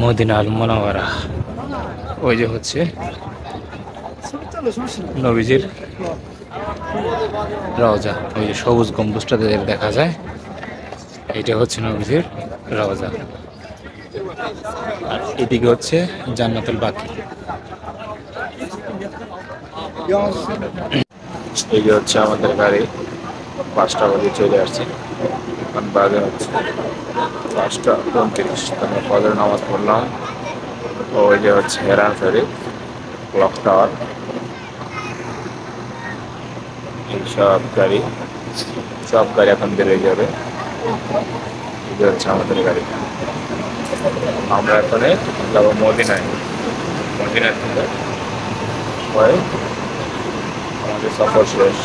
Medina আল মুনাওয়ারা। ওই যে হচ্ছে নবীজির রওজা, ওই যে সবুজ গম্বুজটা দেখা যায়, এটা হচ্ছে নবীজির রওজা। আর এদিকে হচ্ছে জান্নাতুল বাকি। এই যে হচ্ছে আমাদের গাড়ি, 5টা বাজে চলে আসছে। এখন বাজে হচ্ছে 5টা 29। আমরা ফজর নামাজ পড়লাম। ওই যে হচ্ছে হেরান ফেরি ক্লক টাওয়ার। এই সব গাড়ি এখন বেরোয় যাবে। এই যে হচ্ছে আমাদের গাড়ি। আমরা এখন যাবো মদিনায়। মদিনায় থেকে পরে আমাদের সফর শেষ।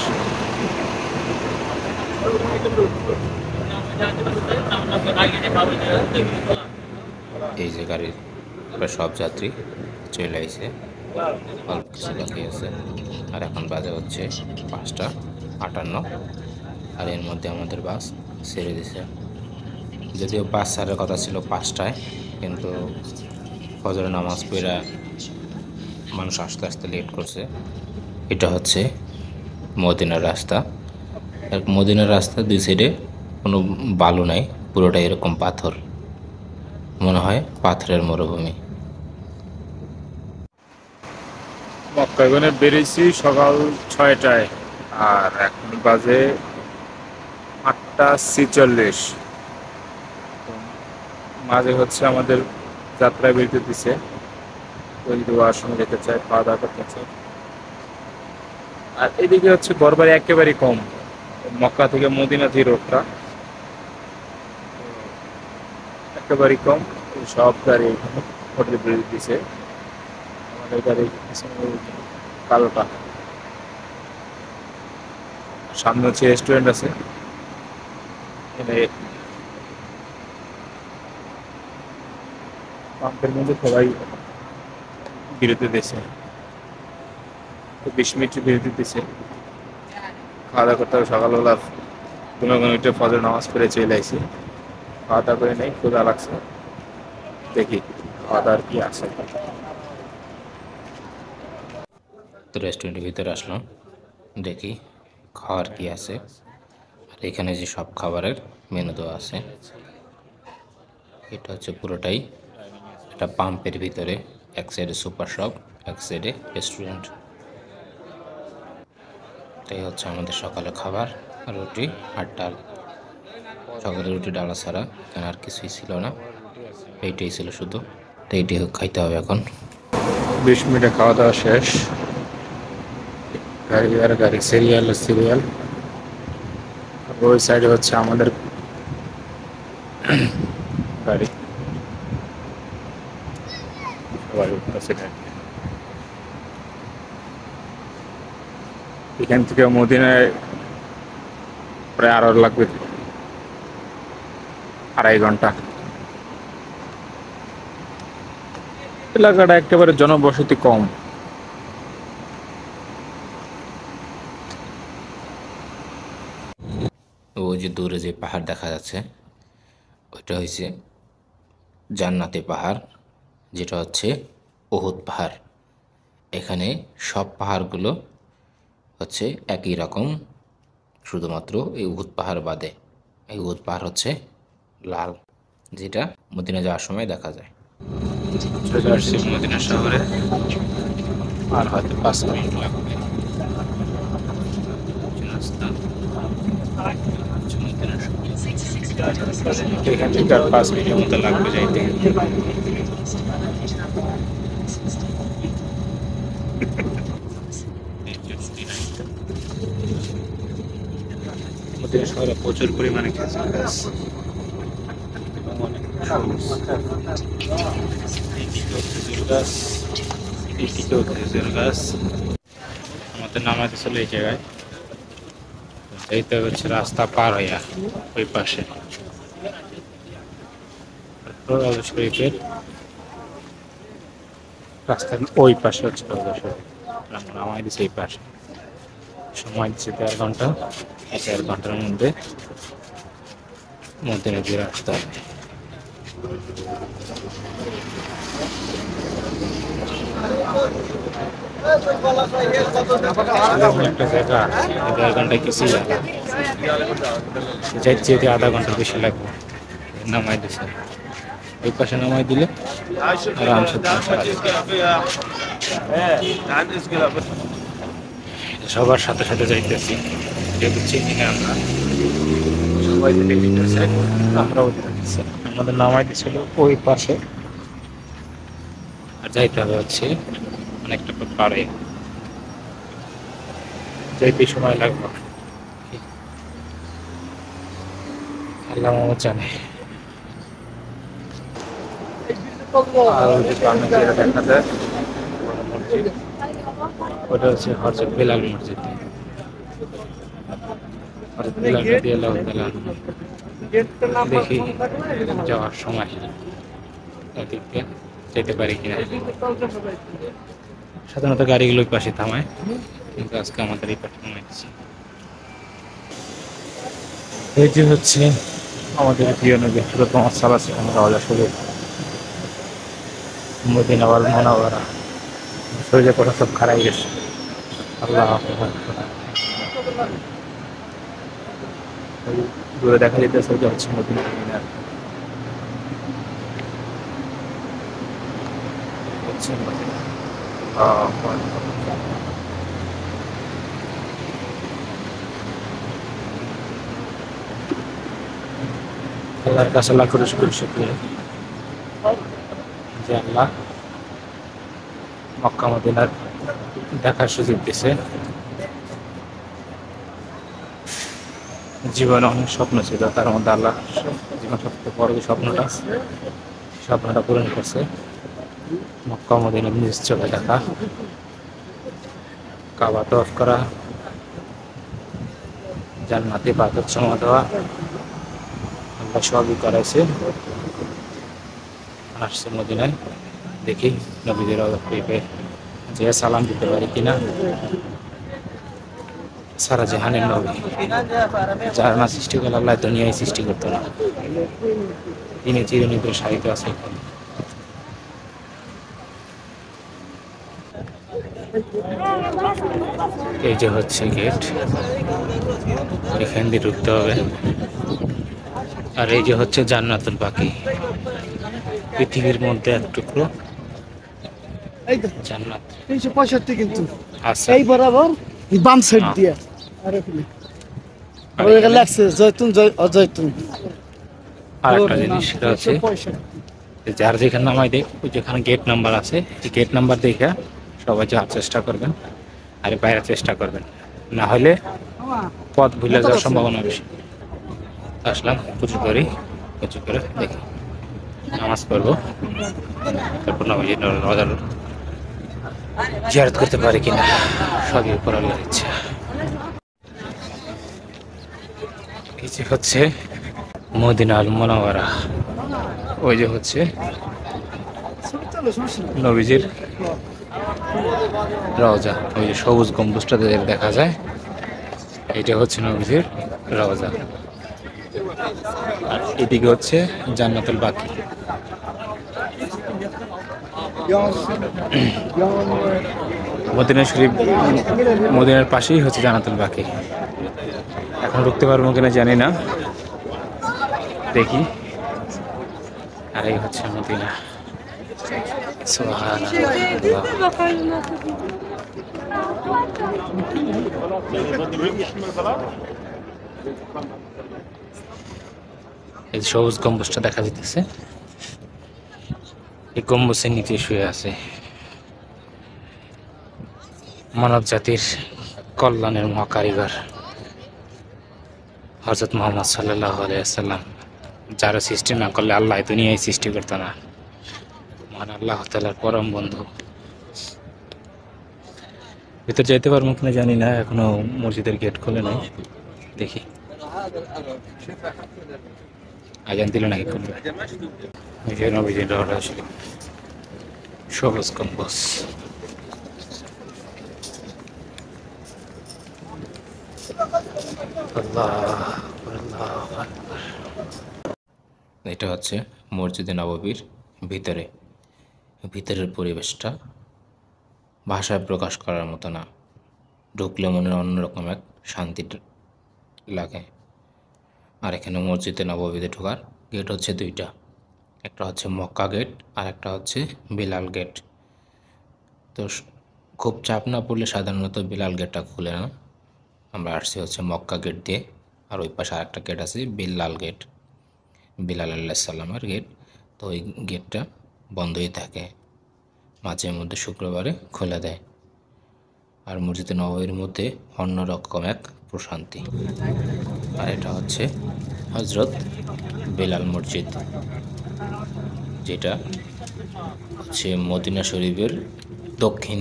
এই যে গাড়ির প্রায় সব যাত্রী চলে আইছে, অল্প কিছু বাকি আছে। আর এখন বাজে হচ্ছে 5টা 58। আর এর মধ্যে আমাদের বাস ছেড়ে দিছে। যদিও বাস ছাড়ার কথা ছিল 5টায়, কিন্তু ফজরের নামাজ পড়া মানুষ আস্তে আস্তে লেট করছে। এটা হচ্ছে মদিনার রাস্তা। আর মদিনার রাস্তা দুই সাইডে কোনো বালু নাই, পুরোটাই এরকম পাথর, মনে হয় পাথরের মরুভূমি। মক্কাগণে বেরিয়েছি সকাল 6টায়, আর এখন বাজে 8টা 46। মাঝে হচ্ছে আমাদের যাত্রায় বেরোতে দিছে, ওই দুয়ার সঙ্গে যেতে চাই, খাওয়া দাওয়া করতে চাই। আর এদিকে হচ্ছে গড়বাড়ি একেবারেই কম, মক্কা থেকে মদিনা রোডটা একেবারেই কম। সব গাড়ি হোটেলে বেরিয়ে দিছে। আমাদের গাড়ি কালোটা, সামনে হচ্ছে রেস্টুরেন্ট আছে, পাম্পের মধ্যে সবাই বিরতি দিয়েছে, 20 মিনিট বিরতি দিয়েছে। খাওয়া দাওয়া করতে হবে সকালবেলা, কোনো উঠে ফজর নামাজ পড়ে চলে আসি। খাওয়া দাওয়া করে নেই, ক্ষুধা লাগছে, দেখি খাওয়া দাওয়ার কি আছে। তো রেস্টুরেন্টের ভিতরে আসলাম, দেখি খাওয়ার কি আছে। আর এখানে যে সব খাবারের মেনু দেওয়া আছে। এটা হচ্ছে পুরোটাই একটা পাম্পের ভিতরে, এক সাইডে সুপার শপ, এক সাইডে রেস্টুরেন্ট। এটাই হচ্ছে আমাদের সকালে খাবার, রুটি আর ডাল। সকালে রুটি ডালা ছাড়া কেন আর কিছুই ছিল না, এইটাই ছিল শুধু। তো এইটাই খাইতে হবে এখন। 20 মিনিটে খাওয়া দাওয়া শেষ। গাড়ি সিরিয়াল। ওই সাইডে হচ্ছে আমাদের গাড়ি, সবাই উঠতেছে। এখান থেকে মদিনায় প্রায় আরো লাগবে 2.5 ঘন্টা। এলাকাটা একেবারে জনবসতি কম। ওই যে দূরে যে পাহাড় দেখা যাচ্ছে, ওইটা হচ্ছে জান্নাতি পাহাড়, যেটা হচ্ছে উহুদ পাহাড়। এখানে সব পাহাড়গুলো হচ্ছে একই রকম, শুধুমাত্র এই উহুদ পাহাড় বাদে। এই উহুদ পাহাড় হচ্ছে লাল, যেটা মদিনা যাওয়ার সময় দেখা যায়। চলে আসছি মদিনা শহরে, আর হয়তো 5 মিনিট লাগবে। এখান থেকে আর 5 মিনিটের মতো লাগবে যাইতে। মদিনা শহরে প্রচুর পরিমাণে খেজুর গাছ, অনেক সবুজ। এইদিকেও খেজুর গাছ, এইদিকেও খেজুর গাছ। আমাদের নামাতে চলে এই জায়গায়, এইটা হচ্ছে রাস্তা পার হইয়া ওই পাশে শরীফের রাস্তার ওই পাশে হচ্ছে রওজা শরীফ। নামাই দিচ্ছে এই পাশে, সময় দিচ্ছে 13 ঘন্টা। এই 13 ঘন্টার মধ্যে মদিনা দিয়ে আসতে হবে। একটা জায়গা 11 ঘন্টায় কিছুই লাগে যাইতে যেতে আধা ঘন্টার বেশি লাগবে। নামাই দিছে, ওই পাশে নামাই দিলে আরামসে সবার সাথে সাথে যাইতেছি, যেহেতু চিনি না আমরা, সবাই যেতে দিতেছে, আমরাও দিতেছি। আমাদের নামাই দিছিল ওই পাশে, আর যাইতে হবে হচ্ছে অনেকটা পাড়ে, যাইতে সময় লাগবে। আল্লাহ মামা জানে। আর ওই যে সামনে যেটা দেখা যায় মসজিদ, ওটা হচ্ছে হযরত বেলাল মসজিদ। হযরত বেলাল রাদিয়াল্লাহু তাআলা দেখি যাওয়ার সময় এদিকে যেতে পারি কিনা। সাধারণত গাড়িগুলো ওই পাশে থামায়, কিন্তু আজকে আমাদের এই পাশে থামাইছে। এই যে হচ্ছে আমাদের প্রিয় নবী হযরত মুহাম্মদ সাল্লাল্লাহু আলাইহি ওয়াসাল্লাম রওজা শরীফ, মদিনা ওয়াল মুনাওয়ারা। শরীরে কথা সব খারাই গেছে। আল্লাহ দূরে দেখা যেতেছে যে হচ্ছে মদিনা মিনার, হচ্ছে মদিনা। আল্লাহর কাছে লাখ কোটি শুকরিয়া যে আল্লাহ মক্কা মদিনার দেখার সুযোগ দিছে। জীবনে অনেক স্বপ্ন ছিল, তার মধ্যে আল্লাহ জীবন সবচেয়ে বড় যে স্বপ্নটা পূরণ করছে। মক্কা মদিনা নিজ চোখে দেখা, কাবা তওয়াফ করা, জান্নাতে পাথর ছোঁয়া দেওয়া, আল্লাহ সবই করাইছে। আসছে মদিনায়, দেখি নবীদের রওজা যে সালাম দিতে পারি কিনা। সারা জাহানের নবী, যার না সৃষ্টি করলে আল্লাহ দুনিয়ায় সৃষ্টি করতো না, তিনি চিরনিদ্র সাহিত্য আছে। এই যে হচ্ছে গেট, এখান দিয়ে ঢুকতে হবে। আর এই যে হচ্ছে জান্নাতুল বাকি, পৃথিবীর মধ্যে এক টুকরো জান্নাত 365 কিন্তু আছে। এই বরাবর বাম সাইড দিয়ে আর ওইটা লাগছে জয়তুন অজয়তুন। আর একটা জিনিস সেটা হচ্ছে যার যেখানে নামাই দেখ, ওই যেখানে গেট নাম্বার আছে, এই গেট নাম্বার দেখে সবাই যাওয়ার চেষ্টা করবেন, আর বাইরের চেষ্টা করবেন, না হলে পথ ভুলে যাওয়ার সম্ভাবনা বেশি। আসলাম, পুজো করি, পুজো করে দেখি নামাজ পড়বো, তারপর নবীজির রওজা জিয়ারত করতে পারি কিনা, সবই উপর আল্লাহর ইচ্ছা। কিছু হচ্ছে মদিনা আল মুনাওয়ারা, ওই যে হচ্ছে নবীজির রওজা, ওই যে সবুজ গম্বুজটা দেখা যায়, এটা হচ্ছে নবীজির রওজা। আর এদিকে হচ্ছে জান্নাতুল বাকি। মদিনা শরীফ, মদিনার পাশেই হচ্ছে জান্নাতুল বাকি। এখন ঢুকতে পারবো কিনা জানি না, দেখি। আর এই হচ্ছে মদিনা। এই সবুজ গম্বুজটা দেখা যেতেছে, এই গম্বুজের নিচে শুয়ে আছে মানব জাতির কল্যাণের মহাকারিগর হযরত মুহাম্মদ সাল্লাল্লাহু আলাইহি ওয়াসাল্লাম, যারা সৃষ্টি না করলে আল্লাহ দুনিয়ায় সৃষ্টি করতো না। মহান আল্লাহ তাআলার পরম বন্ধু। ভিতর যাইতে পারবো কিনা জানি না, এখনো মসজিদের গেট খোলে নাই, দেখি আজান দিল নাকি খুলবে। নবীজির রওজা শরীফ, সবুজ গম্বুজ। এটা হচ্ছে মসজিদে নববীর ভিতরের পরিবেশটা। ভাষায় প্রকাশ করার মতো না। ঢুকলে মনের অন্যরকম এক শান্তি লাগে। আর এখানে মসজিদে নববীতে ঢোকার গেট হচ্ছে দুইটা, একটা হচ্ছে মক্কা গেট আর একটা হচ্ছে বিলাল গেট। তো খুব চাপ না পড়লে সাধারণত বিলাল গেটটা খুলে না। আমরা আসছি হচ্ছে মক্কা গেট দিয়ে, আর ওই পাশে আরেকটা গেট আছে বিলাল গেট, বিলাল আলাইহিস সালামের গেট। তো ওই গেটটা বন্ধই থাকে, মাঝে মধ্যে শুক্রবারে খুলে দেয়। আর মসজিদে নববীর মধ্যে অন্যরকম এক প্রশান্তি। আর এটা হচ্ছে হজরত বেলাল মসজিদ, যেটা হচ্ছে মদিনা শরীফের দক্ষিণ